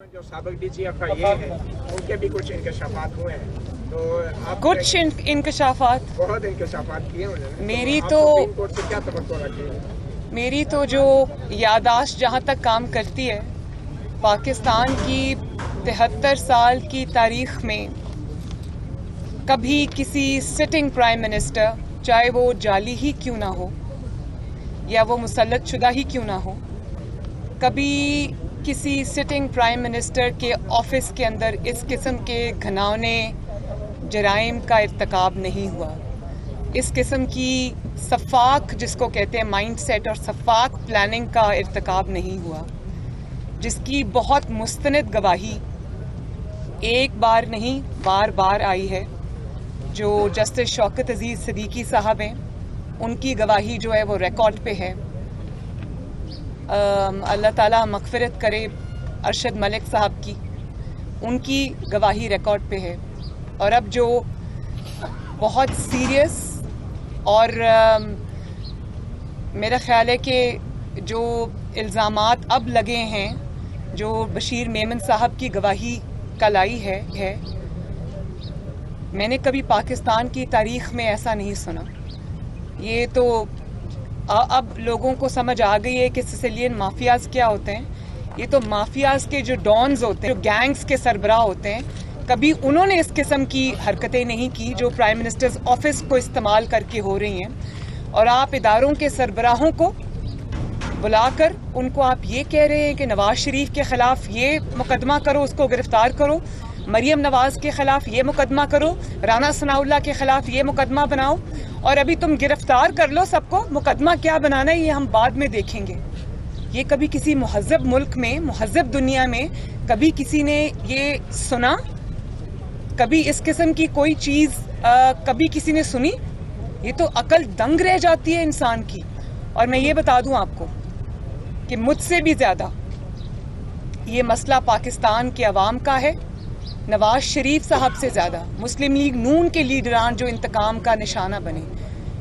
जो साबिक DGF ये है उनके भी कुछ इंकशाफात हुए हैं, तो आप कुछ इंकशाफात बहुत इंकशाफात किए उन्होंने। मेरी आप तो सुप्रीम कोर्ट से क्या तवक्को रखेंगे? मेरी तो जो यादाश्त जहाँ तक काम करती है, पाकिस्तान की 73 साल की तारीख में कभी किसी सिटिंग प्राइम मिनिस्टर, चाहे वो जाली ही क्यों ना हो या वो मुसल्लत शुदा ही क्यों ना हो, कभी किसी सिटिंग प्राइम मिनिस्टर के ऑफिस के अंदर इस किस्म के घिनौने जराइम का इर्तिकाब नहीं हुआ। इस किस्म की सफाक, जिसको कहते हैं माइंडसेट और सफाक प्लानिंग का इर्तिकाब नहीं हुआ, जिसकी बहुत मुस्तनद गवाही एक बार नहीं बार बार आई है। जो जस्टिस शौकत अजीज़ सिद्दीकी साहब हैं, उनकी गवाही जो है वो रिकॉर्ड पे है। अल्लाह ताला मग़फ़िरत करे अरशद मलिक साहब की, उनकी गवाही रिकॉर्ड पे है। और अब जो बहुत सीरियस और मेरा ख्याल है कि जो इल्ज़ामात अब लगे हैं, जो बशीर मेमन साहब की गवाही कल आई है, मैंने कभी पाकिस्तान की तारीख़ में ऐसा नहीं सुना। ये तो अब लोगों को समझ आ गई है कि सिसिलियन माफियाज़ क्या होते हैं। ये तो माफियाज़ के जो डॉन्स होते हैं, जो गैंग्स के सरबराह होते हैं, कभी उन्होंने इस किस्म की हरकतें नहीं की जो प्राइम मिनिस्टर्स ऑफिस को इस्तेमाल करके हो रही हैं। और आप इदारों के सरबराहों को बुलाकर उनको आप ये कह रहे हैं कि नवाज शरीफ के ख़िलाफ़ ये मुकदमा करो, उसको गिरफ़्तार करो, मरियम नवाज़ के ख़िलाफ़ ये मुकदमा करो, राना सनाउल्लाह के ख़िलाफ़ ये मुकदमा बनाओ, और अभी तुम गिरफ्तार कर लो सबको, मुकदमा क्या बनाना है ये हम बाद में देखेंगे। ये कभी किसी मुहज़्ज़ब मुल्क में, मुहज़्ज़ब दुनिया में कभी किसी ने ये सुना? कभी इस किस्म की कोई चीज़ कभी किसी ने सुनी? ये तो अकल दंग रह जाती है इंसान की। और मैं ये बता दूं आपको कि मुझसे भी ज़्यादा ये मसला पाकिस्तान के अवाम का है। नवाज शरीफ साहब से ज़्यादा मुस्लिम लीग नून के लीडरान जो इंतकाम का निशाना बने,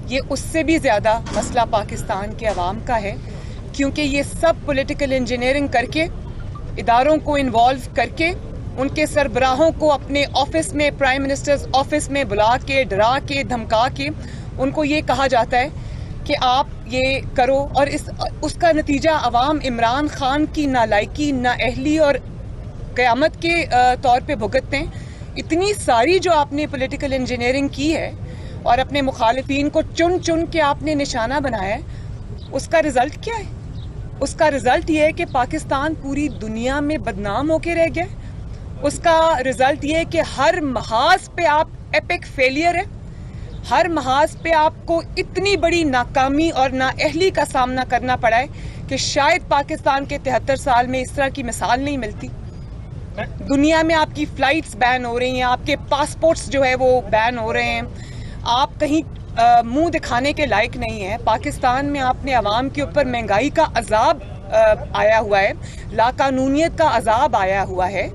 ये उससे भी ज़्यादा मसला पाकिस्तान के अवाम का है। क्योंकि ये सब पॉलिटिकल इंजीनियरिंग करके, इदारों को इन्वॉल्व करके, उनके सरबराहों को अपने ऑफिस में, प्राइम मिनिस्टर्स ऑफिस में बुला के, डरा के, धमका के उनको ये कहा जाता है कि आप ये करो, और उसका नतीजा अवाम इमरान खान की नालायकी, नाअहली और क़यामत के तौर पे भुगतते हैं। इतनी सारी जो आपने पॉलिटिकल इंजीनियरिंग की है और अपने मुखालिफिन को चुन चुन के आपने निशाना बनाया है, उसका रिजल्ट क्या है? उसका रिजल्ट ये है कि पाकिस्तान पूरी दुनिया में बदनाम होके रह गया। उसका रिजल्ट ये है कि हर महाज पे आप एपिक फेलियर है। हर महाज पे आपको इतनी बड़ी नाकामी और नाअहली का सामना करना पड़ा है कि शायद पाकिस्तान के 73 साल में इस तरह की मिसाल नहीं मिलती। दुनिया में आपकी फ्लाइट्स बैन हो रही हैं, आपके पासपोर्ट्स जो है वो बैन हो रहे हैं, आप कहीं मुंह दिखाने के लायक नहीं है। पाकिस्तान में आपने अवाम के ऊपर महंगाई का अजाब आया हुआ है, लाकानूनियत का अजाब आया हुआ है,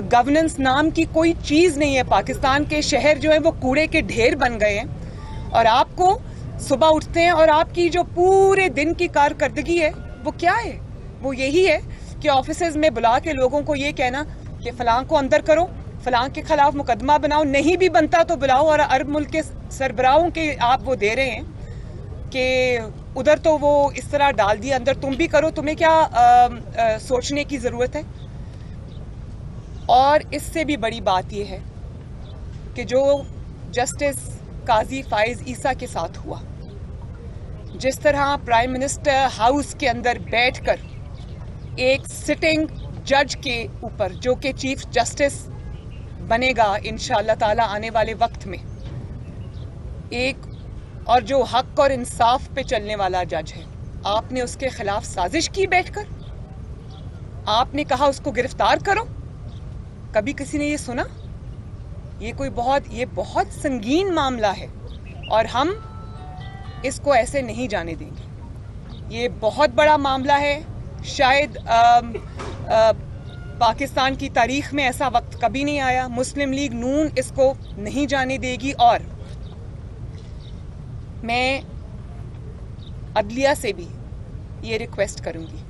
गवर्नेंस नाम की कोई चीज़ नहीं है। पाकिस्तान के शहर जो है वो कूड़े के ढेर बन गए हैं। और आपको सुबह उठते हैं और आपकी जो पूरे दिन की कारकर्दगी है वो क्या है? वो यही है कि ऑफिसेज में बुला के लोगों को ये कहना कि फलां को अंदर करो, फलां के खिलाफ मुकदमा बनाओ, नहीं भी बनता तो बुलाओ। और अरब मुल्क के सरबराहों के आप वो दे रहे हैं कि उधर तो वो इस तरह डाल दिया, अंदर तुम भी करो, तुम्हें क्या सोचने की ज़रूरत है? और इससे भी बड़ी बात यह है कि जो जस्टिस काजी फाइज ईसा के साथ हुआ, जिस तरह प्राइम मिनिस्टर हाउस के अंदर बैठकर एक सिटिंग जज के ऊपर, जो कि चीफ जस्टिस बनेगा इंशाअल्लाह ताला आने वाले वक्त में, एक और जो हक और इंसाफ पे चलने वाला जज है, आपने उसके खिलाफ साजिश की बैठकर, आपने कहा उसको गिरफ्तार करो। कभी किसी ने ये सुना? ये बहुत संगीन मामला है और हम इसको ऐसे नहीं जाने देंगे। ये बहुत बड़ा मामला है। शायद पाकिस्तान की तारीख में ऐसा वक्त कभी नहीं आया। मुस्लिम लीग नून इसको नहीं जाने देगी। और मैं अदलिया से भी ये रिक्वेस्ट करूंगी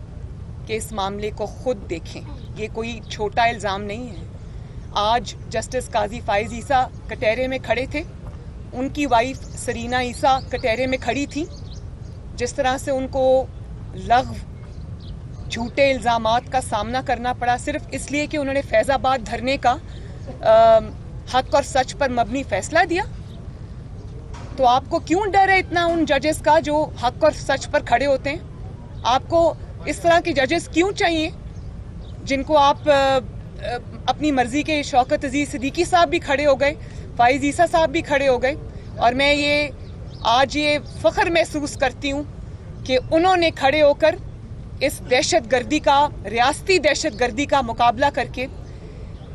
कि इस मामले को खुद देखें। ये कोई छोटा इल्ज़ाम नहीं है। आज जस्टिस काजी फाइज ईसा कटहरे में खड़े थे, उनकी वाइफ सरीना ईसा कटहरे में खड़ी थी। जिस तरह से उनको लग़्व झूठे इल्ज़ामात का सामना करना पड़ा सिर्फ इसलिए कि उन्होंने फैज़ाबाद धरने का हक और सच पर मबनी फैसला दिया, तो आपको क्यों डर है इतना उन जजेस का जो हक और सच पर खड़े होते हैं? आपको इस तरह के जजेस क्यों चाहिए जिनको आप अपनी मर्जी के शौकत अजीज सिद्दीकी साहब भी खड़े हो गए, फाइज ईसा साहब भी खड़े हो गए, और मैं ये आज ये फ़ख्र महसूस करती हूँ कि उन्होंने खड़े होकर इस दहशतगर्दी का, रियासती दहशतगर्दी का मुकाबला करके,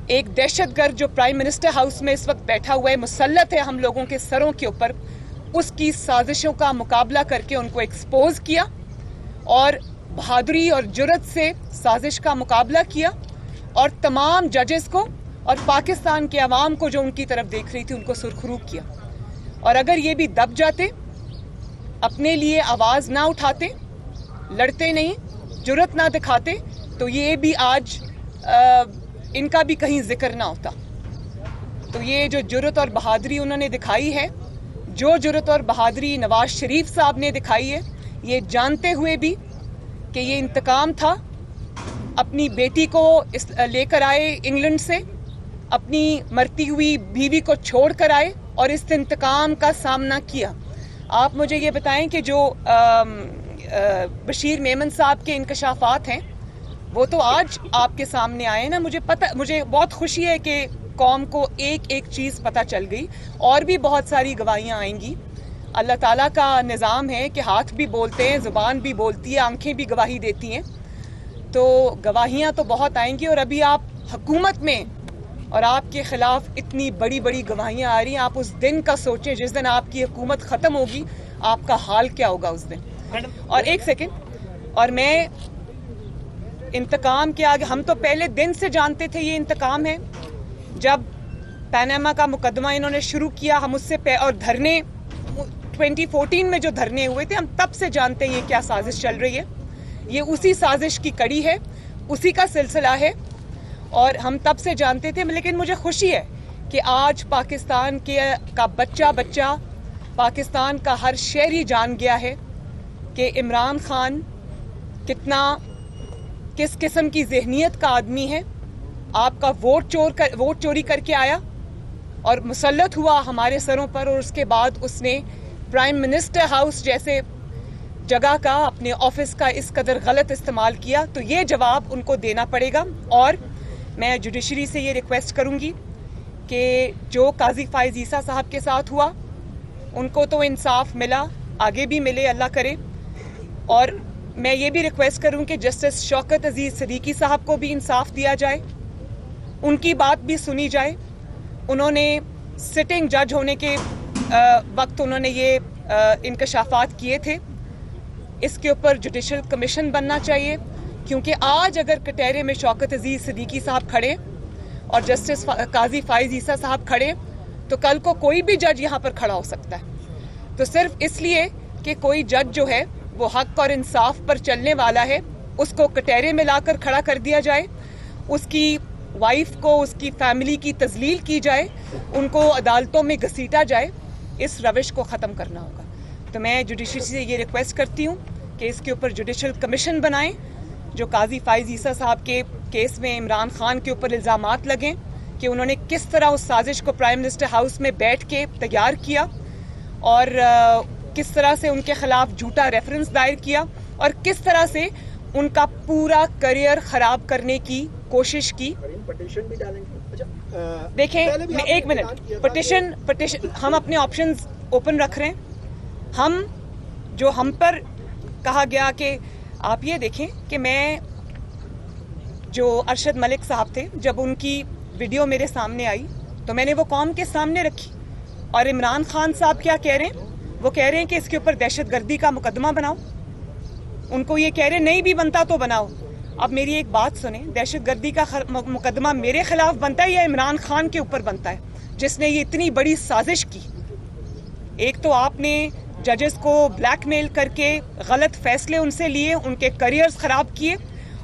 एक दहशतगर्द जो प्राइम मिनिस्टर हाउस में इस वक्त बैठा हुआ है, मुसल्लत है हम लोगों के सरों के ऊपर, उसकी साजिशों का मुकाबला करके उनको एक्सपोज किया और बहादुरी और जुर्रत से साजिश का मुकाबला किया और तमाम जजेस को और पाकिस्तान के अवाम को जो उनकी तरफ देख रही थी उनको सुरखरू किया। और अगर ये भी दब जाते, अपने लिए आवाज़ ना उठाते, लड़ते नहीं, जुर्रत ना दिखाते, तो ये भी आज इनका भी कहीं जिक्र ना होता। तो ये जो जुर्रत और बहादुरी उन्होंने दिखाई है, जो जुर्रत और बहादुरी नवाज शरीफ साहब ने दिखाई है, ये जानते हुए भी कि ये इंतकाम था, अपनी बेटी को लेकर आए इंग्लैंड से, अपनी मरती हुई बीवी को छोड़ कर आए और इस इंतकाम का सामना किया। आप मुझे ये बताएं कि जो बशीर मेमन साहब के इंकशाफात हैं वो तो आज आपके सामने आए ना। मुझे बहुत खुशी है कि कौम को एक एक चीज़ पता चल गई, और भी बहुत सारी गवाहियाँ आएंगी। अल्लाह ताला का निज़ाम है कि हाथ भी बोलते हैं, ज़ुबान भी बोलती है, आंखें भी गवाही देती हैं, तो गवाहियाँ तो बहुत आएंगी। और अभी आप हुकूमत में और आपके ख़िलाफ़ इतनी बड़ी बड़ी गवाहियाँ आ रही हैं, आप उस दिन का सोचें जिस दिन आपकी हुकूमत ख़त्म होगी, आपका हाल क्या होगा उस दिन। और एक सेकेंड, और मैं इंतकाम के आगे, हम तो पहले दिन से जानते थे ये इंतकाम है। जब पनामा का मुकदमा इन्होंने शुरू किया, हम उससे और धरने 2014 में जो धरने हुए थे, हम तब से जानते हैं ये क्या साजिश चल रही है। ये उसी साजिश की कड़ी है, उसी का सिलसिला है, और हम तब से जानते थे। लेकिन मुझे खुशी है कि आज पाकिस्तान का बच्चा पाकिस्तान का हर शहरी जान गया है कि इमरान खान किस किस्म की जहनीत का आदमी है। आपका वोट चोरी करके आया और मुसल्लत हुआ हमारे सरों पर, और उसके बाद उसने प्राइम मिनिस्टर हाउस जैसे जगह का, अपने ऑफिस का इस कदर गलत इस्तेमाल किया। तो ये जवाब उनको देना पड़ेगा। और मैं जुडिशरी से ये रिक्वेस्ट करूंगी कि जो काजी फाइज ईसा साहब के साथ हुआ, उनको तो इंसाफ मिला, आगे भी मिले, अल्लाह करे। और मैं ये भी रिक्वेस्ट करूं कि जस्टिस शौकत अजीज सिद्दीकी साहब को भी इंसाफ दिया जाए, उनकी बात भी सुनी जाए। उन्होंने सिटिंग जज होने के वक्त उन्होंने ये इंकशाफात किए थे। इसके ऊपर जुडिशल कमीशन बनना चाहिए, क्योंकि आज अगर कटहरे में शौकत अजीज सिद्दीकी साहब खड़े और जस्टिस काजी फाइज ईसा साहब खड़े, तो कल को कोई भी जज यहाँ पर खड़ा हो सकता है। तो सिर्फ इसलिए कि कोई जज जो है वो हक और इंसाफ पर चलने वाला है, उसको कटहरे में लाकर खड़ा कर दिया जाए, उसकी वाइफ को, उसकी फैमिली की तजलील की जाए, उनको अदालतों में घसीटा जाए। इस रविश को ख़त्म करना होगा। तो मैं जुडिशरी से ये रिक्वेस्ट करती हूँ कि इसके ऊपर जुडिशल कमीशन बनाएं, जो काजी फाइज ईसा साहब के केस में इमरान खान के ऊपर इल्ज़ामात लगें कि उन्होंने किस तरह उस साजिश को प्राइम मिनिस्टर हाउस में बैठ के तैयार किया, और किस तरह से उनके खिलाफ झूठा रेफरेंस दायर किया, और किस तरह से उनका पूरा करियर खराब करने की कोशिश की। पिटीशन भी डालेंगे। देखें, एक मिनट, पिटीशन हम अपने ऑप्शंस ओपन रख रहे हैं। हम पर कहा गया कि आप ये देखें कि मैं, जो अरशद मलिक साहब थे, जब उनकी वीडियो मेरे सामने आई तो मैंने वो कौम के सामने रखी। और इमरान खान साहब क्या कह रहे हैं? वो कह रहे हैं कि इसके ऊपर दहशतगर्दी का मुकदमा बनाओ। उनको ये कह रहे नहीं भी बनता तो बनाओ। अब मेरी एक बात सुने, दहशतगर्दी का मुकदमा मेरे खिलाफ बनता है या इमरान खान के ऊपर बनता है, जिसने ये इतनी बड़ी साजिश की? एक तो आपने जजेस को ब्लैकमेल करके गलत फैसले उनसे लिए, उनके करियर्स खराब किए,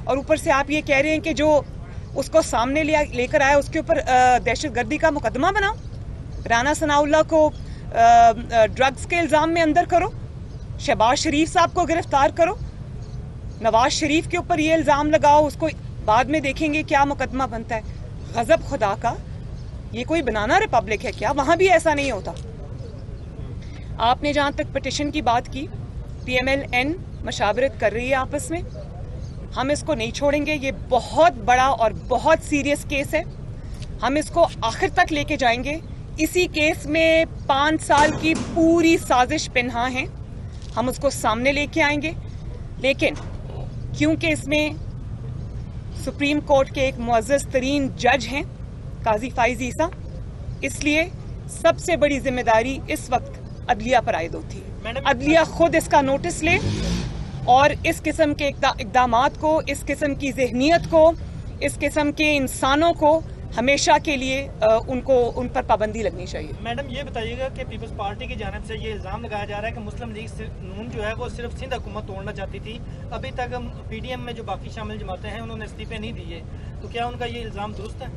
और ऊपर से आप ये कह रहे हैं कि जो उसको सामने लेकर आया, उसके ऊपर दहशतगर्दी का मुकदमा बनाओ, राना सनाउल्लाह को ड्रग्स के इल्जाम में अंदर करो, शहबाज शरीफ साहब को गिरफ्तार करो, नवाज शरीफ के ऊपर ये इल्जाम लगाओ, उसको बाद में देखेंगे क्या मुकदमा बनता है। गजब खुदा का, ये कोई बनाना रिपब्लिक है क्या? वहां भी ऐसा नहीं होता। आपने जहां तक पिटिशन की बात की, PMLN मशावरत कर रही है आपस में, हम इसको नहीं छोड़ेंगे। ये बहुत बड़ा और बहुत सीरियस केस है, हम इसको आखिर तक लेके जाएंगे। इसी केस में 5 साल की पूरी साजिश पिन्हा है, हम उसको सामने लेके आएंगे। लेकिन क्योंकि इसमें सुप्रीम कोर्ट के एक मुअज़्ज़ज़ तरीन जज हैं काजी फाइज ईसा, इसलिए सबसे बड़ी जिम्मेदारी इस वक्त अदलिया पर आयद होती है। अदलिया खुद इसका नोटिस ले और इस किस्म के इक़दामात को, इस किस्म की ज़हनियत को, इस किस्म के इंसानों को हमेशा के लिए उन पर पाबंदी लगनी चाहिए। मैडम ये बताइएगा कि पीपल्स पार्टी की जानिब से ये इल्ज़ाम लगाया जा रहा है कि मुस्लिम लीग नून जो है वो सिर्फ सिंध हुकूमत तोड़ना चाहती थी, अभी तक हम PDM में जो बाकी शामिल जमातें हैं उन्होंने इस्तीफे नहीं दिए, तो क्या उनका ये इल्ज़ाम दुरुस्त है?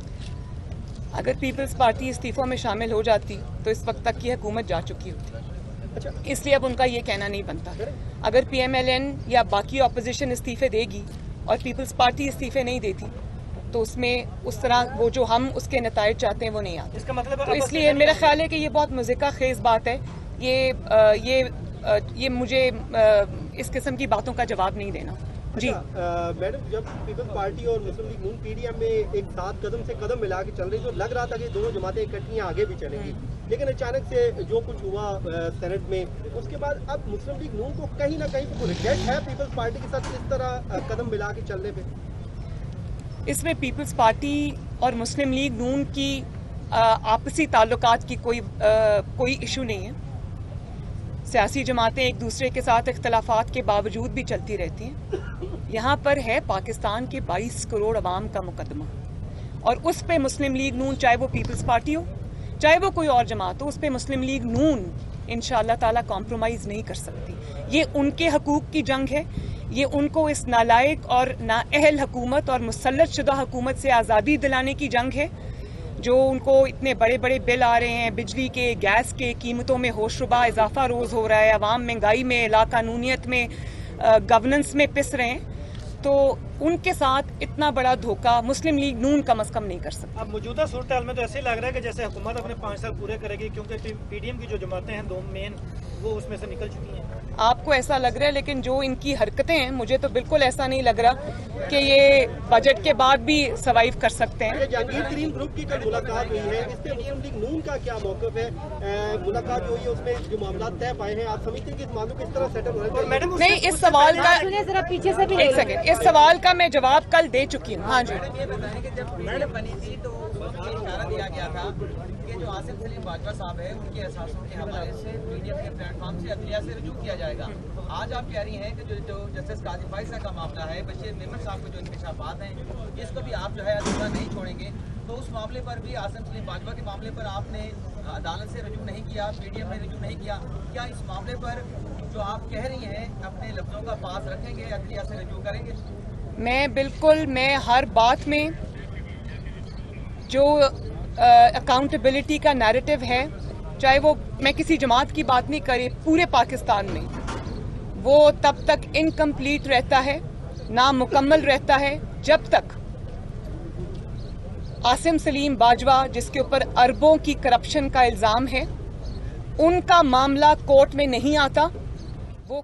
अगर पीपल्स पार्टी इस्तीफों में शामिल हो जाती तो इस वक्त तक की हुकूमत जा चुकी होती, इसलिए अब उनका ये कहना नहीं बनता। अगर PMLN या बाकी ऑपोजिशन इस्तीफे देगी और पीपल्स पार्टी इस्तीफे नहीं देती तो उसमें उस तरह वो जो हम उसके नतायज चाहते हैं वो नहीं आते। इसका मतलब तो इसलिए मेरा ख्याल है कि ये बहुत मुज़िका खेज बात है, ये मुझे इस किस्म की बातों का जवाब नहीं देना। जी मैडम, जब पीपल्स पार्टी और मुस्लिम लीग नून PDM में एक साथ कदम से कदम मिला के चल रही, तो लग रहा था कि दोनों जमातें इकट्ठी आगे भी चलेंगी, लेकिन अचानक से जो कुछ हुआ सेनेट में, उसके बाद अब मुस्लिम लीग नून को कहीं ना कहीं रिग्रेट है पीपल्स पार्टी के साथ इस तरह कदम मिला के चलने पे। इसमें पीपल्स पार्टी और मुस्लिम लीग नून की आपसी ताल्लुकात की कोई इशू नहीं है। सियासी जमातें एक दूसरे के साथ इख्तलाफात के बावजूद भी चलती रहती हैं। यहाँ पर है पाकिस्तान के 22 करोड़ अवाम का मुकदमा, और उस पे मुस्लिम लीग नून, चाहे वो पीपल्स पार्टी हो चाहे वो कोई और जमात हो, उस पे मुस्लिम लीग नून इंशाअल्लाह ताला कॉम्प्रोमाइज़ नहीं कर सकती। ये उनके हकूक़ की जंग है, ये उनको इस नालायक और नाअहल हुकूमत और मुसल्लत शुदा हुकूमत से आज़ादी दिलाने की जंग है, जो उनको इतने बड़े बड़े बिल आ रहे हैं, बिजली के, गैस के, कीमतों में होशरुबा इजाफा रोज़ हो रहा है, अवाम महंगाई में, लाकानूनियत में, गवर्नेंस में पिस रहे हैं, तो उनके साथ इतना बड़ा धोखा मुस्लिम लीग नून कम अज़ कम नहीं कर सकता। अब मौजूदा सूरत हाल में तो ऐसे ही लग रहा है कि जैसे हुकूमत अपने 5 साल पूरे करेगी, क्योंकि PDM की जो जमातें हैं 2 मेन, वो उसमें से निकल चुकी हैं। आपको ऐसा लग रहा है, लेकिन जो इनकी हरकतें हैं, मुझे तो बिल्कुल ऐसा नहीं लग रहा कि ये बजट के बाद भी सर्वाइव कर सकते हैं। जहांगीर तरीन ग्रुप की कल मुलाकात हुई है, इस पे मुस्लिम लीग नून का क्या मौक़िफ़ है? मुलाकात हुई है, उसमें जो मामला तय पाए हैं, आप समझते हैं कि इस मामले को किस तरह सेटल होना चाहिए? मैडम नहीं, इस सवाल का जरा पीछे से भी एक सेकंड, इस सवाल का मैं जवाब कल दे चुकी हूँ। हाँ जी, ये बताएं कि जब मैडम बनी थी तो ये इशारा दिया गया था कि जो आसिफ सलीम बाजवा साहब है उनके एहसासों के हवाले से PDM के प्लेटफॉर्म से अदलिया से रुजू किया जाएगा। आज आप कह रही हैं कि जो जस्टिस काजी फाइज़ का मामला है, बशीर मेमन साहब के जो इंकशाफात हैं, इसको भी आप जो है अधूरा नहीं छोड़ेंगे, तो उस मामले पर भी आसिफ सलीम बाजवा के मामले पर आपने अदालत से रुजू नहीं किया, PDM ने रुजू नहीं किया। क्या इस मामले पर जो आप कह रही हैं अपने लफ्ज़ों का पास रखेंगे, अदलिया से रुजू करेंगे? मैं हर बात में जो अकाउंटेबिलिटी का नैरेटिव है, चाहे वो मैं किसी जमात की बात नहीं करी, पूरे पाकिस्तान में वो तब तक इनकम्प्लीट रहता है, नामुकम्मल रहता है, जब तक आसिम सलीम बाजवा, जिसके ऊपर अरबों की करप्शन का इल्ज़ाम है, उनका मामला कोर्ट में नहीं आता। वो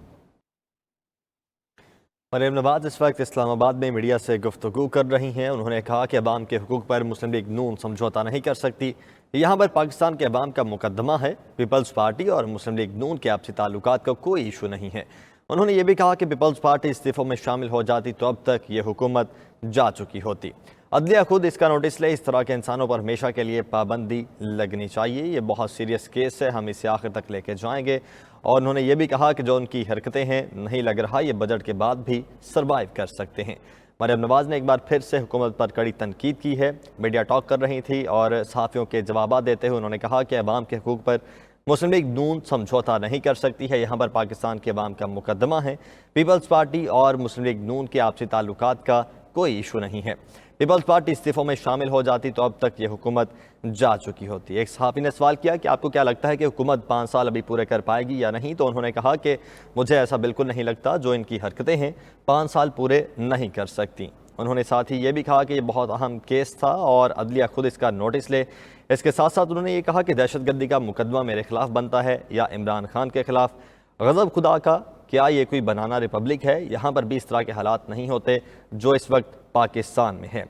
मरियम नवाज इस वक्त इस्लामाबाद में मीडिया से गुफ्तगू कर रही हैं। उन्होंने कहा कि अवाम के हुकूक पर मुस्लिम लीग नून समझौता नहीं कर सकती। यहाँ पर पाकिस्तान के अवाम का मुकदमा है, पीपल्स पार्टी और मुस्लिम लीग नून के आपसी ताल्लुकात का कोई इशू नहीं है। उन्होंने ये भी कहा कि पीपल्स पार्टी इस्तीफों में शामिल हो जाती तो अब तक ये हुकूमत जा चुकी होती। अदलिया खुद इसका नोटिस ले, इस तरह के इंसानों पर हमेशा के लिए पाबंदी लगनी चाहिए। ये बहुत सीरियस केस है, हम इसे आखिर तक लेके जाएंगे। और उन्होंने ये भी कहा कि जो उनकी हरकतें हैं, नहीं लग रहा ये बजट के बाद भी सर्वाइव कर सकते हैं। मरियम नवाज ने एक बार फिर से हुकूमत पर कड़ी तनकीद की है। मीडिया टॉक कर रही थी और सहाफ़ियों के जवाब देते हुए उन्होंने कहा कि अवाम के हुकूक पर मुस्लिम लीग नून समझौता नहीं कर सकती है। यहाँ पर पाकिस्तान के अवाम का मुकदमा है, पीपल्स पार्टी और मुस्लिम लीग नून के आपसी ताल्लुकात का कोई इशू नहीं है। पीपल्स पार्टी इस्तीफों में शामिल हो जाती तो अब तक ये हुकूमत जा चुकी होती। एक सहाफ़ी ने सवाल किया कि आपको क्या लगता है कि हुकूमत 5 साल अभी पूरे कर पाएगी या नहीं, तो उन्होंने कहा कि मुझे ऐसा बिल्कुल नहीं लगता, जो इनकी हरकतें हैं 5 साल पूरे नहीं कर सकती। उन्होंने साथ ही ये भी कहा कि ये बहुत अहम केस था और अदलिया खुद इसका नोटिस ले। इसके साथ साथ उन्होंने ये कहा कि दहशतगर्दी का मुकदमा मेरे खिलाफ बनता है या इमरान खान के खिलाफ। गज़ब खुदा का, क्या ये कोई बनाना रिपब्लिक है? यहाँ पर भी इस तरह के हालात नहीं होते जो इस वक्त पाकिस्तान में है।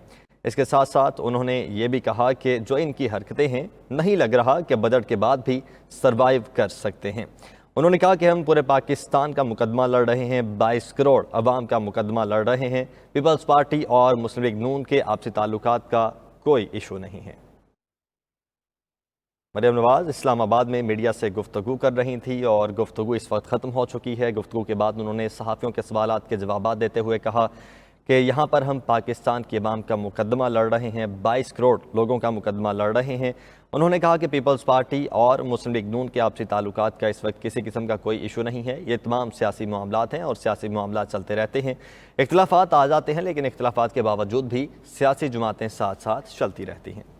इसके साथ साथ उन्होंने ये भी कहा कि जो इनकी हरकतें हैं, नहीं लग रहा कि बजट के बाद भी सरवाइव कर सकते हैं। उन्होंने कहा कि हम पूरे पाकिस्तान का मुकदमा लड़ रहे हैं, 22 करोड़ अवाम का मुकदमा लड़ रहे हैं। पीपल्स पार्टी और मुस्लिम लीग नून के आपसी ताल्लुकात का कोई इशू नहीं है। मरियम नवाज इस्लामाबाद में मीडिया से गुफ्तगू कर रही थी और गुफ्तगू इस वक्त ख़त्म हो चुकी है। गुफ्तगू के बाद उन्होंने सहाफ़ियों के सवालात के जवाब देते हुए कहा कि यहाँ पर हम पाकिस्तान की अवाम का मुकदमा लड़ रहे हैं, 22 करोड़ लोगों का मुकदमा लड़ रहे हैं। उन्होंने कहा कि पीपल्स पार्टी और मुस्लिम लीग नून के आपसी ताल्लुकात का इस वक्त किसी किस्म का कोई इशू नहीं है। ये तमाम सियासी मामलात हैं और सियासी मामलात चलते रहते हैं, इख्तिलाफात आ जाते हैं, लेकिन इख्तिलाफात के बावजूद भी सियासी जमातें साथ साथ चलती रहती हैं।